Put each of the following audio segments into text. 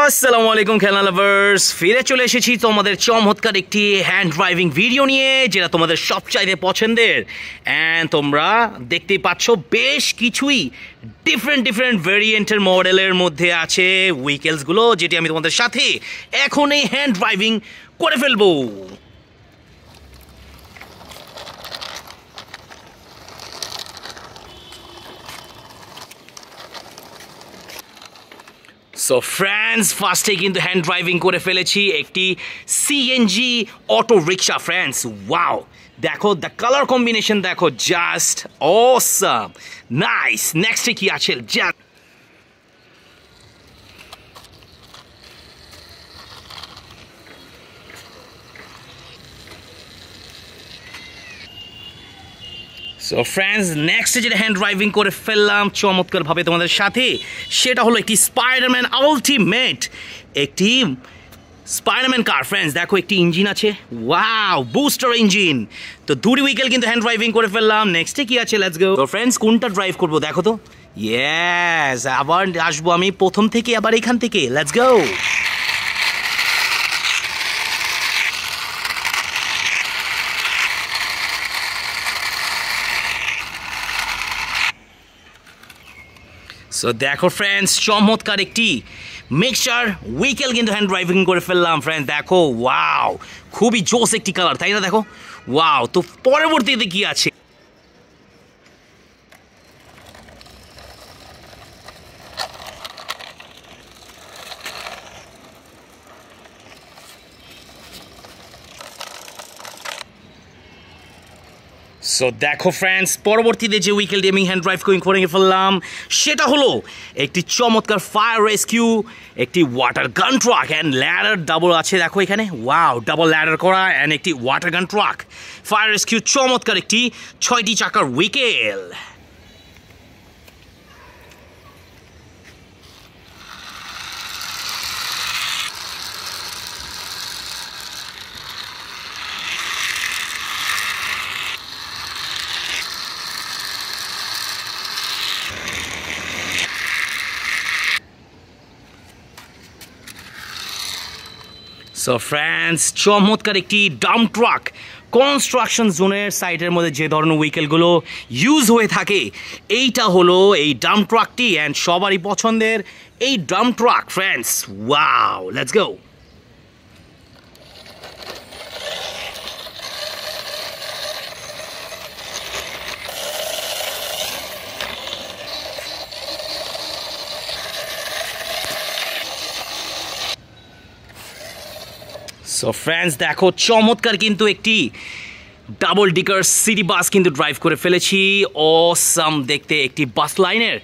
আসসালামু আলাইকুম খেলনা লাভার্স, ফিরে চলে এসেছি তোমাদের চমৎকার একটি হ্যান্ড ড্রাইভিং ভিডিও নিয়ে, যেটা তোমাদের সবচাইতে পছন্দের। অ্যান্ড তোমরা দেখতেই পাচ্ছ বেশ কিছুই ডিফারেন্ট ভেরিয়েন্টের মডেলের মধ্যে আছে উইকেলসগুলো, যেটি আমি তোমাদের সাথে এখন এই হ্যান্ড ড্রাইভিং করে ফেলবো। সো ফ্রেন্ডস, ফার্স্টে কিন্তু হ্যান্ড ড্রাইভিং করে ফেলেছি একটি CNG auto rickshaw. Friends, wow, দেখো দ্য কালার কম্বিনেশন, দেখো জাস্ট অসাম, নাইস। নেক্সটে কি আছে জাস্ট সো ফ্রেন্ডস, নেক্সটে যেটা হ্যান্ড ড্রাইভিং করে ফেললাম চমৎকারভাবে তোমাদের সাথে, সেটা হলো একটি স্পাইডারম্যান আলটিমেট, একটি স্পাইডারম্যান কার। ফ্রেন্ডস, দেখো একটি ইঞ্জিন আছে, ওয়াও, বুস্টার ইঞ্জিন। তো দুটি উইকেল কিন্তু হ্যান্ড ড্রাইভিং করে ফেললাম। নেক্সটে কি আছে, লেটস গো। তো ফ্রেন্ডস, কোনটা ড্রাইভ করবো দেখো তো। ইয়েস, আবার আসবো আমি প্রথম থেকে, আবার এখান থেকে, লেটস গো। সো দেখো ফ্রেন্ডস, চমৎকার একটি মিক্সচার উইকেল কিন্তু হ্যান্ড ড্রাইভিং করে ফেললাম। ফ্রেন্ডস দেখো, ওয়াও, খুবই জোস একটি কালার, তাই না? দেখো, ওয়াও। তো পরবর্তীতে কি আছে, সো দেখো ফ্রেন্ডস, পরবর্তীতে যে উইকেলটি আমি হ্যান্ড ড্রাইভ করে ফেললাম সেটা হলো একটি চমৎকার ফায়ার রেস্কিউ, একটি ওয়াটার গান ট্রাক অ্যান্ড ল্যাডার ডাবল আছে। দেখো এখানে, ওয়াও, ডাবল ল্যাডার করা অ্যান্ড একটি ওয়াটার গান ট্রাক, ফায়ার রেস্কিউ, চমৎকার একটি 6টি চাকার উইকেল। সো ফ্রেন্ডস, চমৎকার একটি ডাম্প ট্রাক, কনস্ট্রাকশন জোনের সাইডের মধ্যে যে ধরনের উইকেলগুলো ইউজ হয়ে থাকে, এইটা হলো এই ডাম্প ট্রাকটি, অ্যান্ড সবারই পছন্দের এই dump truck. Friends, wow, let's go. So friends দেখো, চমৎকার কিন্তু একটি ডাবল ডিকার সিটি বাস কিন্তু ড্রাইভ করে ফেলেছি। অসাম দেখতে একটি বাস লাইনের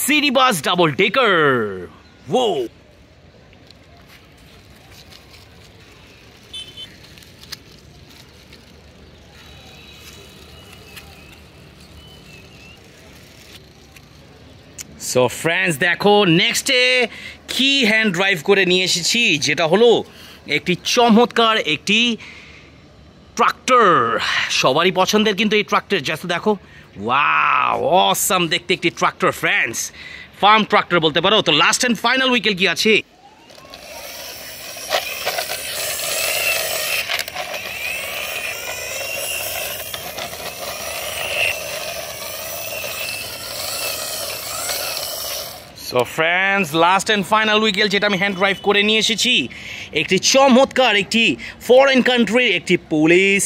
সিটি বাস ডাবল ডিকার, ও। সো ফ্রেন্ডস দেখো, নেক্সটে কি হ্যান্ড ড্রাইভ করে নিয়ে এসেছি, যেটা হলো একটি চমৎকার একটি ট্রাক্টর, সবারই পছন্দের কিন্তু এই ট্রাক্টর। জাস্ট দেখো, ওয়াও, অসাম দেখতে একটি ট্রাক্টর। ফ্রেন্ডস, ফার্ম ট্রাক্টর বলতে পারো। তো লাস্ট অ্যান্ড ফাইনাল উইকেল কি আছে, so friends, last and final wicket যেটা আমি হ্যান্ড ড্রাইভ করে নিয়ে এসেছি, একটি চমৎকার একটি ফরেন কান্ট্রির একটি পুলিশ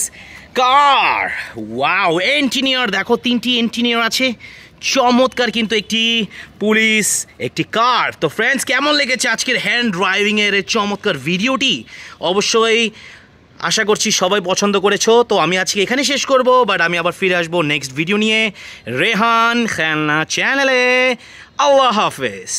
কার। ওয়াও, ইঞ্জিনিয়ার, দেখো 3টি ইঞ্জিনিয়ার আছে, চমৎকার কিন্তু একটি পুলিশ একটি কার। তো ফ্রেন্ডস, কেমন লেগেছে আজকের হ্যান্ড ড্রাইভিংয়ের চমৎকার ভিডিওটি? অবশ্যই আশা করছি সবাই পছন্দ করেছো। তো আমি আজকে এখানে শেষ করব, বাট আমি আবার ফিরে আসবো নেক্সট ভিডিও নিয়ে রেহান খেলনা চ্যানেলে। আল্লাহ হাফেজ।